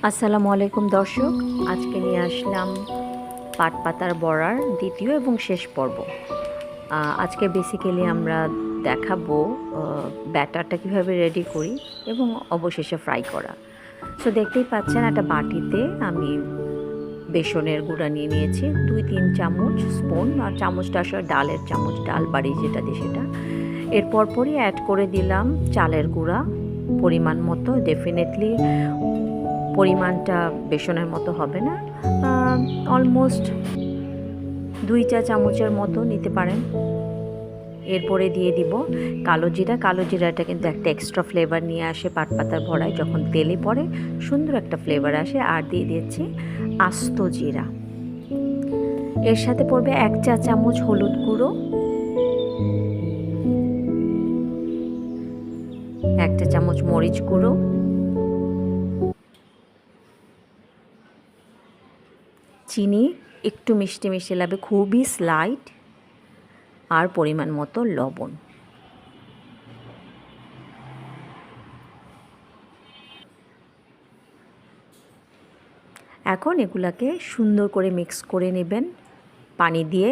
আসসালামু আলাইকুম দর্শক, আজকে নিয়ে আসলাম পাট পাতার বড়ার দ্বিতীয় এবং শেষ পর্ব। আজকে বেসিক্যালি আমরা দেখাবো ব্যাটারটা কীভাবে রেডি করি এবং অবশেষে ফ্রাই করা। সো দেখতেই পাচ্ছেন একটা বাটিতে আমি বেসনের গুঁড়া নিয়ে নিয়েছি 2-3 চামচ স্পুন, আর চামচটা আসলে ডালের চামচ, ডাল বাড়ি যেটা দিয়ে সেটা। এর পরপরই অ্যাড করে দিলাম চালের গুঁড়া পরিমাণ মতো। ডেফিনেটলি পরিমাণটা বেসনের মতো হবে না, অলমোস্ট 2 চা চামচের মতো নিতে পারেন। এরপরে দিয়ে দিব কালো জিরা। কালো জিরাটা কিন্তু একটা এক্সট্রা ফ্লেভার নিয়ে আসে পাট পাতার বড়ায়, যখন তেলে পড়ে সুন্দর একটা ফ্লেভার আসে। আর দিয়ে দিয়েছি আস্ত জিরা। এর সাথে পড়বে 1 চা চামচ হলুদ গুঁড়ো, 1 চা চামচ মরিচ গুঁড়ো, চিনি একটু মিষ্টি মিষ্টি লাগবে, খুবই স্লাইট, আর পরিমাণ মতো লবণ। এখন এগুলাকে সুন্দর করে মিক্স করে নেবেন পানি দিয়ে।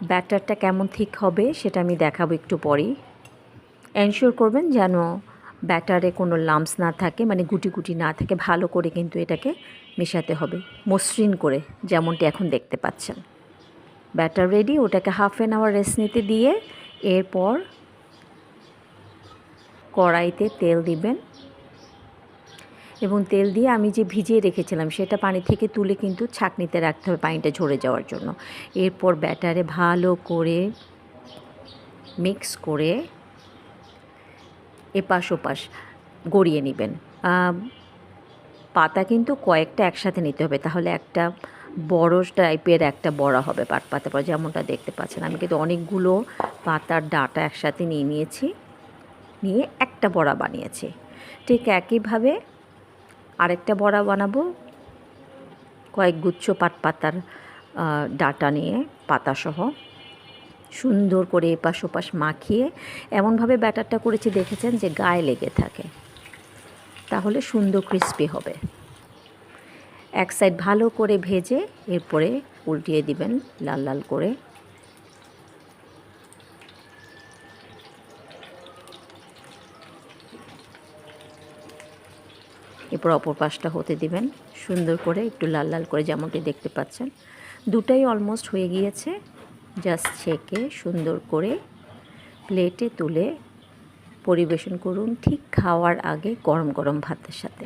ব্যাটারটা কেমন ঠিক হবে সেটা আমি দেখাবো একটু পরেই। এনশিওর করবেন যেন ব্যাটারে কোনো লাম্পস না থাকে, মানে গুটি গুটি না থাকে। ভালো করে কিন্তু এটাকে মেশাতে হবে, মসৃণ করে, যেমনটি এখন দেখতে পাচ্ছেন। ব্যাটার রেডি, ওটাকে হাফ অ্যান আওয়ার রেস্ট নিতে দিয়ে এরপর কড়াইতে তেল দিবেন, এবং তেল দিয়ে আমি যে ভিজিয়ে রেখেছিলাম সেটা পানি থেকে তুলে কিন্তু ছাঁকনিতে রাখতে হবে পানিটা ঝরে যাওয়ার জন্য। এরপর ব্যাটারে ভালো করে মিক্স করে এপাশ ওপাশ গড়িয়ে নেবেন। পাতা কিন্তু কয়েকটা একসাথে নিতে হবে, তাহলে একটা বড় টাইপের একটা বড়া হবে পাট পাতা পর, যেমনটা দেখতে পাচ্ছেন। আমি কিন্তু অনেকগুলো পাতার ডাঁটা একসাথে নিয়েছি, নিয়ে একটা বড়া বানিয়েছি। ঠিক একইভাবে আরেকটা বড়া বানাবো, কয়েক গুচ্ছ পাট পাতার ডাঁটা নিয়ে পাতাসহ সুন্দর করে এপাশ ওপাশ মাখিয়ে এমনভাবে ব্যাটারটা করেছি দেখেছেন যে গায়ে লেগে থাকে, তাহলে সুন্দর ক্রিস্পি হবে। এক সাইড ভালো করে ভেজে এরপরে উল্টিয়ে দিবেন লাল লাল করে। এরপর অপর পাশটা হতে দিবেন সুন্দর করে, একটু লাল লাল করে, যেমনটি দেখতে পাচ্ছেন। দুটাই অলমোস্ট হয়ে গিয়েছে। জাস্ট ছেঁকে সুন্দর করে প্লেটে তুলে পরিবেশন করুন ঠিক খাওয়ার আগে গরম গরম ভাতের সাথে।